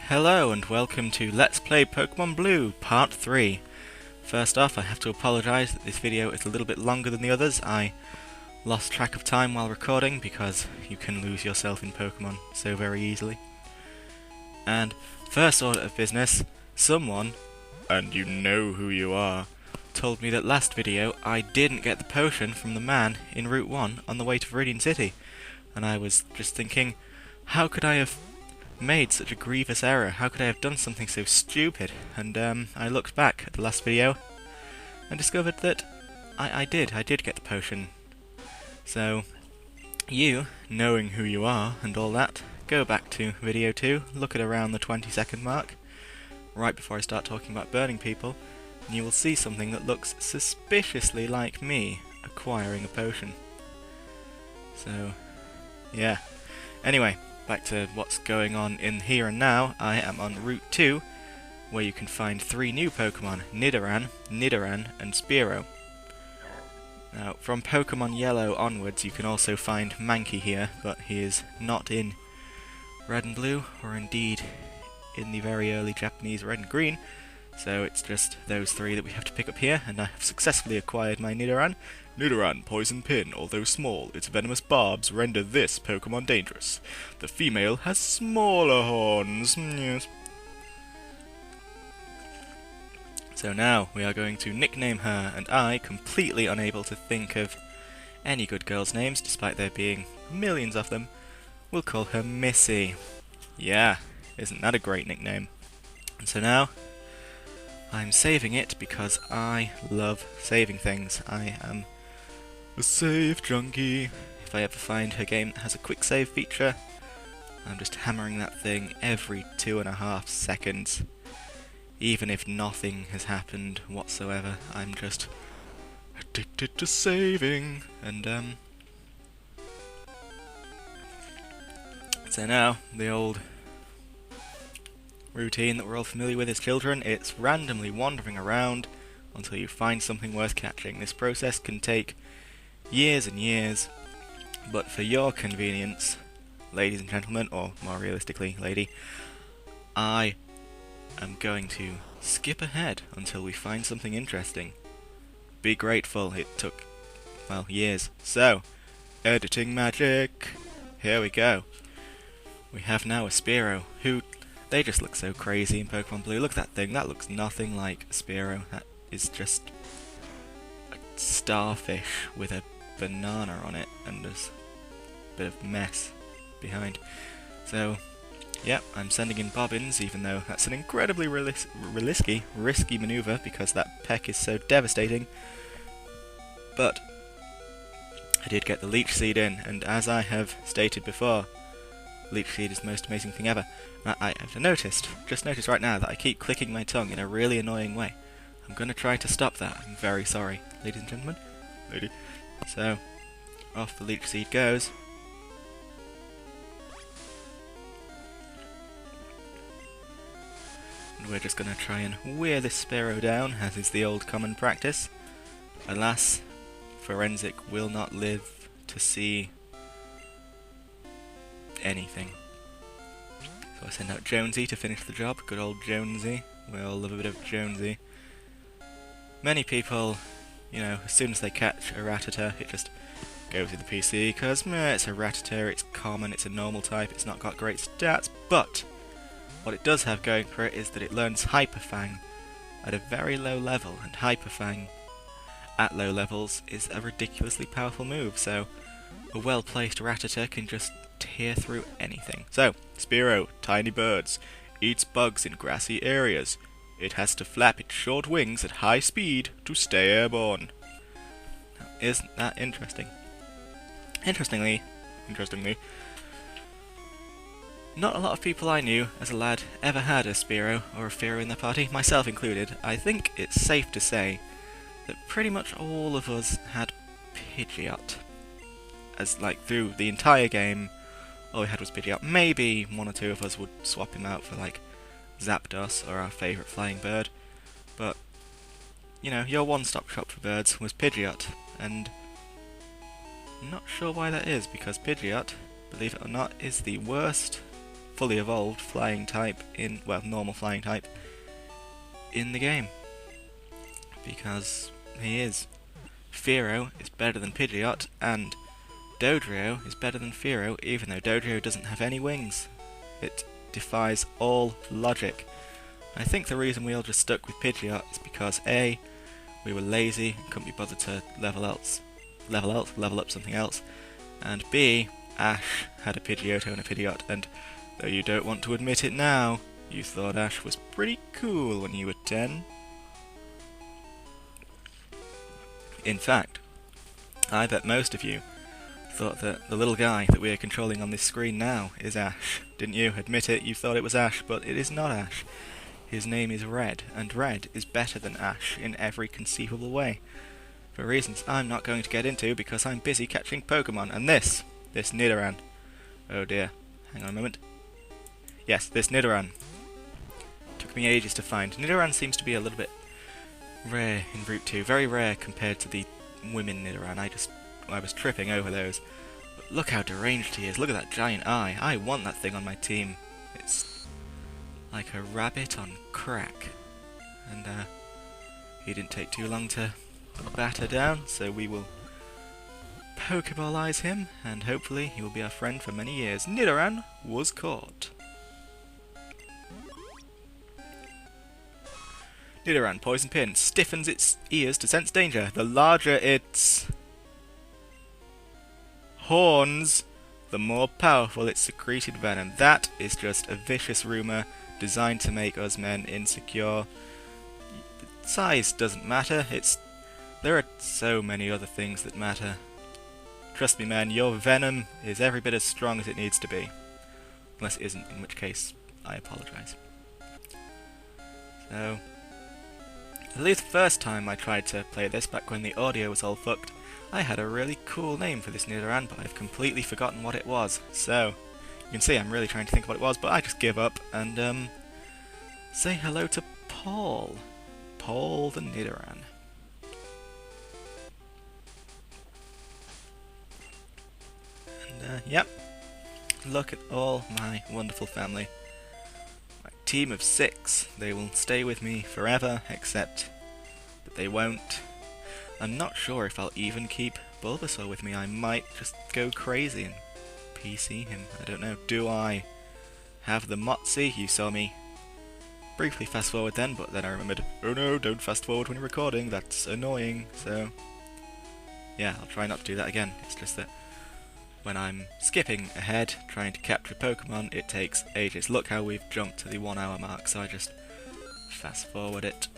Hello and welcome to Let's Play Pokemon Blue Part 3. First off, I have to apologise that this video is a little bit longer than the others. I lost track of time while recording because you can lose yourself in Pokemon so very easily. And first order of business, someone, and you know who you are, told me that last video I didn't get the potion from the man in Route 1 on the way to Viridian City. And I was just thinking, how could I have made such a grievous error? How could I have done something so stupid? And I looked back at the last video and discovered that I did get the potion. So you, knowing who you are and all that, go back to video 2, look at around the 20-second mark, right before I start talking about burning people, and you will see something that looks suspiciously like me acquiring a potion. So, yeah. Anyway, back to what's going on in here and now. I am on Route 2, where you can find 3 new Pokemon, Nidoran, and Spearow. Now, from Pokemon Yellow onwards, you can also find Mankey here, but he is not in Red and Blue, or indeed in the very early Japanese Red and Green, so it's just those 3 that we have to pick up here, and I have successfully acquired my Nidoran. Nidoran, poison pin. Although small, its venomous barbs render this Pokemon dangerous. The female has smaller horns. Yes. So now we are going to nickname her, and I, completely unable to think of any good girls' names, despite there being millions of them, will call her Missy. Yeah, isn't that a great nickname? And so now I'm saving it because I love saving things. I am a save junkie. If I ever find a game that has a quick save feature, I'm just hammering that thing every 2.5 seconds. Even if nothing has happened whatsoever, I'm just addicted to saving. And so now, the old routine that we're all familiar with as children, it's randomly wandering around until you find something worth catching. This process can take years and years, but for your convenience, ladies and gentlemen, or more realistically, lady, I am going to skip ahead until we find something interesting. Be grateful it took, well, years. So, editing magic! Here we go. We have now a Spearow, who, they just look so crazy in Pokemon Blue. Look at that thing, that looks nothing like a Spearow. That is just a starfish with a banana on it, and there's a bit of mess behind. So, yep, I'm sending in Bobbins, even though that's an incredibly risky maneuver, because that peck is so devastating. But I did get the Leech Seed in, and as I have stated before, Leech Seed is the most amazing thing ever. I have just noticed right now that I keep clicking my tongue in a really annoying way. I'm going to try to stop that. I'm very sorry, ladies and gentlemen. Lady. So, off the Leech Seed goes. And we're just going to try and wear this Spearow down, as is the old common practice. Alas, Forensic will not live to see anything. So I send out Jonesy to finish the job. Good old Jonesy. We all love a bit of Jonesy. Many people, you know, as soon as they catch a Rattata, it just goes to the PC, because it's a Rattata, it's common, it's a normal type, it's not got great stats, but what it does have going for it is that it learns Hyper Fang at a very low level, and Hyper Fang at low levels is a ridiculously powerful move, so a well-placed Rattata can just tear through anything. So, Spearow, tiny birds, eats bugs in grassy areas. It has to flap its short wings at high speed to stay airborne. Now, isn't that interesting? Interestingly, not a lot of people I knew as a lad ever had a Spearow or a Fearow in their party, myself included. I think it's safe to say that pretty much all of us had Pidgeot. As, like, through the entire game, all we had was Pidgeot. Maybe one or two of us would swap him out for, like, Zapdos, or our favourite flying bird, but, you know, your one-stop shop for birds was Pidgeot, and I'm not sure why that is, because Pidgeot, believe it or not, is the worst fully evolved flying type in, well, normal flying type in the game. Because he is. Fearow is better than Pidgeot, and Dodrio is better than Fearow, even though Dodrio doesn't have any wings. It defies all logic. I think the reason we all just stuck with Pidgeot is because A, we were lazy and couldn't be bothered to level up something else, and B, Ash had a Pidgeotto and a Pidgeot, and though you don't want to admit it now, you thought Ash was pretty cool when you were 10. In fact, I bet most of you thought that the little guy that we are controlling on this screen now is Ash. Didn't you? Admit it, you thought it was Ash, but it is not Ash. His name is Red, and Red is better than Ash in every conceivable way. For reasons I'm not going to get into because I'm busy catching Pokémon, and this Nidoran. Oh dear, hang on a moment. Yes, this Nidoran. Took me ages to find. Nidoran seems to be a little bit rare in Route 2, very rare compared to the women Nidoran. I was tripping over those. But look how deranged he is, look at that giant eye. I want that thing on my team. It's like a rabbit on crack. And he didn't take too long to batter down, so we will Pokeballize him, and hopefully he will be our friend for many years. Nidoran was caught. Nidoran, Poison Pin, stiffens its ears to sense danger. The larger its horns, the more powerful its secreted venom. That is just a vicious rumour designed to make us men insecure. Size doesn't matter, there are so many other things that matter. Trust me, man, your venom is every bit as strong as it needs to be. Unless it isn't, in which case, I apologise. So, at least the first time I tried to play this, back when the audio was all fucked, I had a really cool name for this Nidoran, but I've completely forgotten what it was. So, you can see I'm really trying to think what it was, but I just give up and, say hello to Paul. Paul the Nidoran. And, yep. Look at all my wonderful family. My team of 6. They will stay with me forever, except that they won't. I'm not sure if I'll even keep Bulbasaur with me. I might just go crazy and PC him. I don't know. Do I have the Motsy? You saw me briefly fast forward then, but then I remembered, oh no, don't fast forward when you're recording, that's annoying. So, yeah, I'll try not to do that again. It's just that when I'm skipping ahead, trying to capture Pokemon, it takes ages. Look how we've jumped to the 1 hour mark, so I just fast forward it.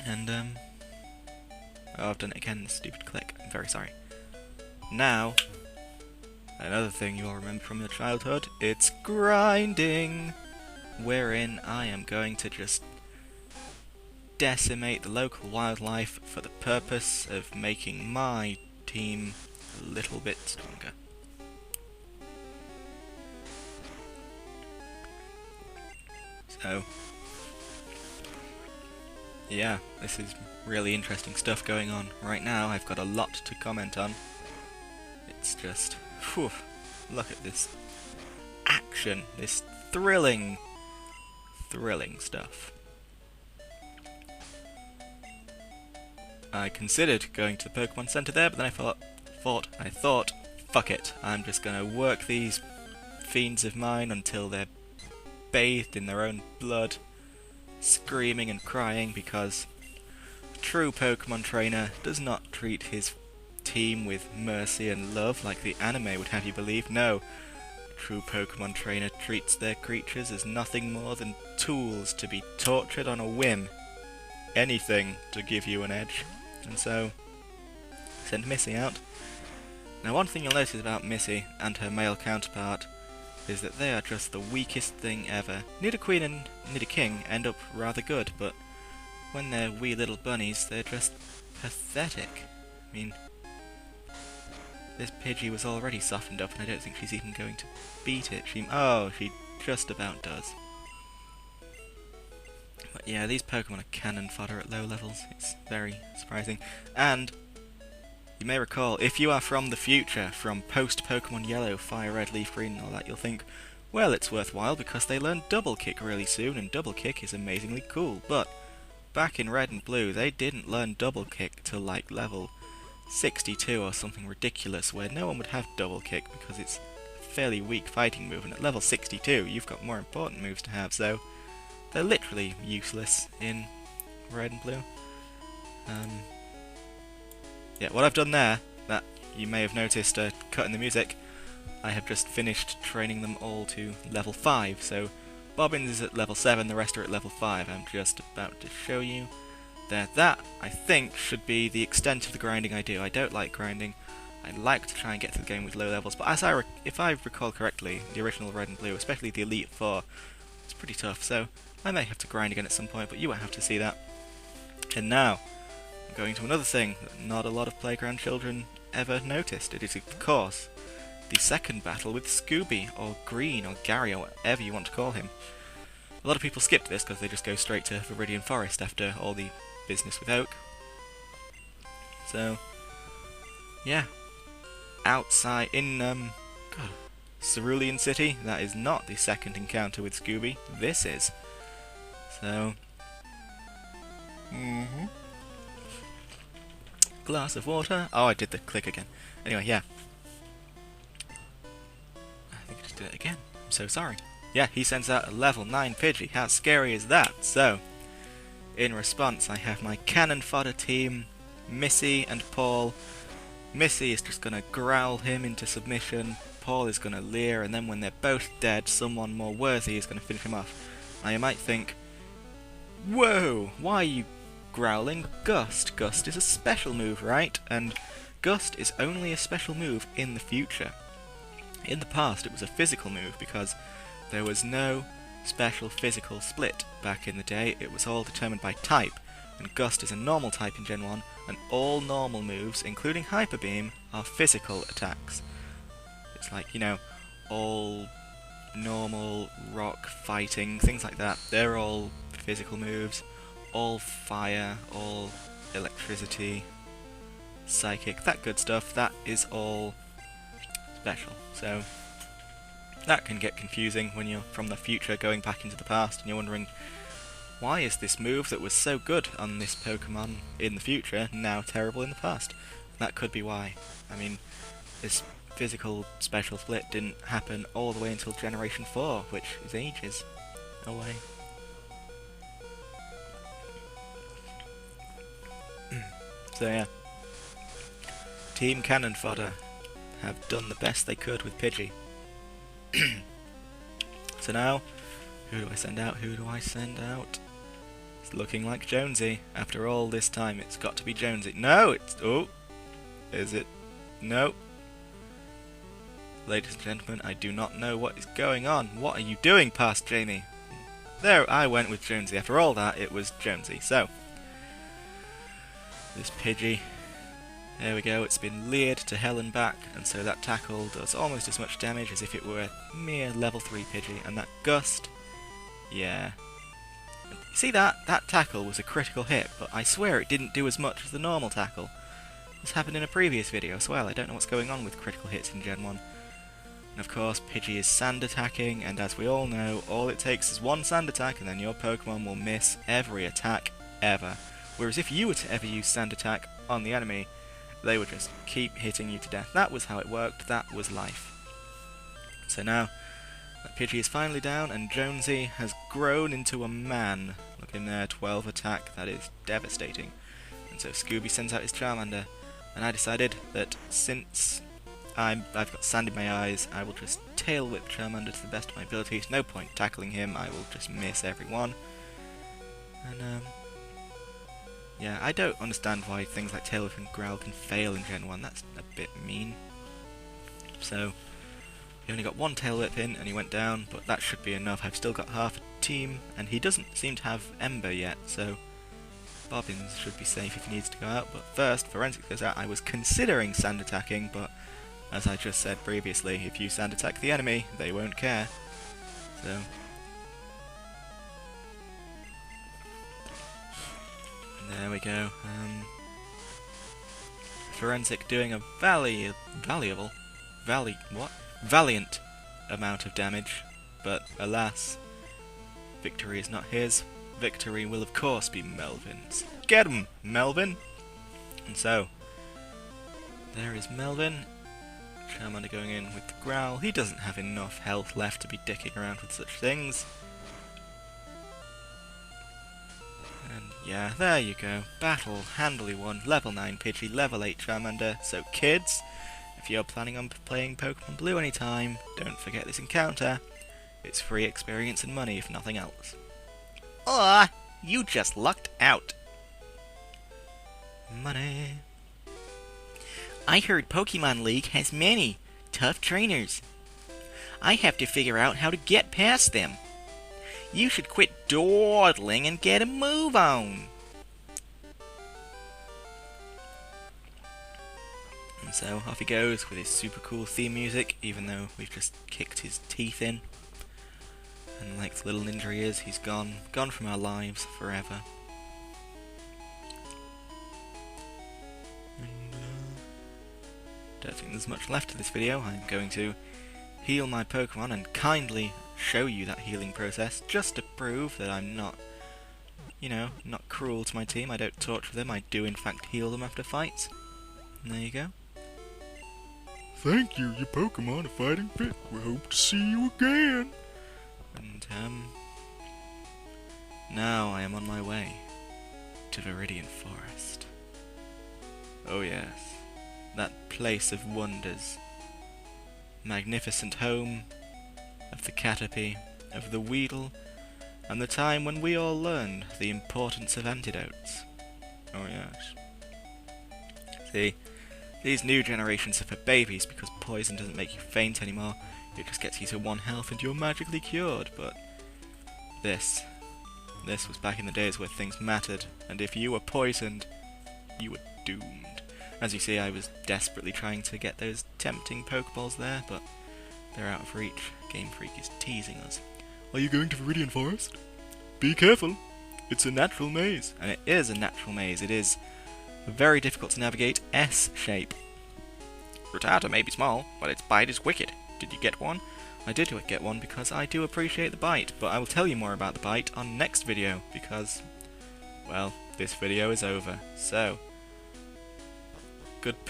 And, oh, I've done it again, stupid click. I'm very sorry. Now, another thing you'll remember from your childhood, it's grinding, wherein I am going to just decimate the local wildlife for the purpose of making my team a little bit stronger. So, yeah, this is really interesting stuff going on right now. I've got a lot to comment on. It's just, whew, look at this action, this thrilling stuff. I considered going to the Pokemon Center there, but then I thought, fuck it, I'm just gonna work these fiends of mine until they're bathed in their own blood, screaming and crying, because a true Pokemon trainer does not treat his team with mercy and love like the anime would have you believe. No, a true Pokemon trainer treats their creatures as nothing more than tools to be tortured on a whim. Anything to give you an edge. And so, send Missy out. Now, one thing you'll notice about Missy and her male counterpart is that they are just the weakest thing ever. Nidoqueen and Nidoking end up rather good, but when they're wee little bunnies, they're just pathetic. I mean, this Pidgey was already softened up, and I don't think she's even going to beat it. She just about does. But yeah, these Pokemon are cannon fodder at low levels. It's very surprising. And you may recall, if you are from the future, from post-Pokemon Yellow, Fire Red, Leaf Green and all that, you'll think, Well, it's worthwhile because they learn double kick really soon, and double kick is amazingly cool, but back in red and blue they didn't learn double kick till like level 62 or something ridiculous, where no one would have double kick because it's a fairly weak fighting move, and at level 62 you've got more important moves to have, so they're literally useless in red and blue. Yeah, what I've done there, that you may have noticed cut in the music, I have just finished training them all to level 5, so Bobbins is at level 7, the rest are at level 5. I'm just about to show you that I think should be the extent of the grinding I do. I don't like grinding. I like to try and get to the game with low levels, but if I recall correctly, the original red and blue, especially the Elite 4, it's pretty tough, so I may have to grind again at some point, but you won't have to see that. And now, I'm going to another thing that not a lot of playground children ever noticed. It is, of course, the second battle with Scooby, or Green, or Gary, or whatever you want to call him. A lot of people skip this because they just go straight to Viridian Forest after all the business with Oak. So, yeah. Outside, in, Cerulean City, that is not the second encounter with Scooby. This is. So, glass of water. Oh, I did the click again. Anyway, yeah. I think I just did it again. I'm so sorry. Yeah, he sends out a level 9 Pidgey. How scary is that? So, in response, I have my cannon fodder team, Missy and Paul. Missy is just going to growl him into submission. Paul is going to leer, and then when they're both dead, someone more worthy is going to finish him off. Now you might think, whoa, why are you growling? Gust. Gust is a special move, right? And Gust is only a special move in the future. In the past, it was a physical move because there was no special physical split back in the day. It was all determined by type, and Gust is a normal type in Gen 1, and all normal moves, including Hyper Beam, are physical attacks. It's like, you know, all normal rock fighting, things like that, they're all physical moves. All fire, all electricity, psychic, that good stuff, that is all special. So that can get confusing when you're from the future going back into the past and you're wondering, why is this move that was so good on this Pokemon in the future now terrible in the past? And that could be why. I mean, this physical special split didn't happen all the way until Generation 4, which is ages away. So yeah, Team Cannon Fodder have done the best they could with Pidgey. So now, who do I send out? Who do I send out? It's looking like Jonesy. After all this time, it's got to be Jonesy. No, it's... Oh! Is it? No. Ladies and gentlemen, I do not know what is going on. What are you doing, past Jamie? There, I went with Jonesy. After all that, it was Jonesy. So, this Pidgey, there we go, it's been leered to hell and back, and so that tackle does almost as much damage as if it were a mere level 3 Pidgey, and that Gust, yeah. See that? That tackle was a critical hit, but I swear it didn't do as much as the normal tackle. This happened in a previous video as well. I don't know what's going on with critical hits in Gen 1. And of course, Pidgey is sand attacking, and as we all know, all it takes is one sand attack and then your Pokemon will miss every attack ever. Whereas if you were to ever use sand attack on the enemy, they would just keep hitting you to death. That was how it worked, that was life. So now, that Pidgey is finally down, and Jonesy has grown into a man. Look at him there, 12 attack, that is devastating. And so Scooby sends out his Charmander, and I decided that since I've got sand in my eyes, I will just tail whip Charmander to the best of my abilities. No point tackling him, I will just miss everyone. And yeah, I don't understand why things like Tail Whip and Growl can fail in Gen 1, that's a bit mean. So, he only got one Tail Whip in and he went down, but that should be enough. I've still got half a team, and he doesn't seem to have Ember yet, so Bobbins should be safe if he needs to go out. But first, Forensic goes out. I was considering sand attacking, but as I just said previously, if you sand attack the enemy, they won't care. So, there we go. Forensic doing a valiant amount of damage. but alas, victory is not his. Victory will of course be Melvin's. Get him, Melvin! And so, there is Melvin. Charmander going in with the growl. He doesn't have enough health left to be dicking around with such things. And yeah, there you go. Battle handily won. Level 9 Pidgey, level 8 Charmander. So kids, if you're planning on playing Pokemon Blue anytime, don't forget this encounter. It's free experience and money if nothing else. Or you just lucked out. Money. I heard Pokemon League has many tough trainers. I have to figure out how to get past them. You should quit dawdling and get a move on. And so off he goes with his super cool theme music, even though we've just kicked his teeth in. And like the little ninja he is, he's gone from our lives forever. Don't think there's much left to this video. I'm going to heal my Pokemon and kindly show you that healing process, just to prove that I'm not, not cruel to my team. I don't torture them, I do in fact heal them after fights. And there you go. Thank you, your Pokemon are fighting fit. We hope to see you again. And, now I am on my way to Viridian Forest. Oh yes. That place of wonders. Magnificent home of the Caterpie, of the Weedle, and the time when we all learned the importance of antidotes. Oh yes. See, these new generations are for babies because poison doesn't make you faint anymore, it just gets you to 1 health and you're magically cured, but this was back in the days where things mattered, and if you were poisoned, you were doomed. As you see, I was desperately trying to get those tempting Pokeballs there, but they're out of reach. Game Freak is teasing us. Are you going to Viridian Forest? Be careful. It's a natural maze. And it is a natural maze. It is very difficult to navigate. S-shape. Rattata may be small, but its bite is wicked. Did you get one? I did get one because I do appreciate the bite, but I will tell you more about the bite on next video because, well, this video is over. So, good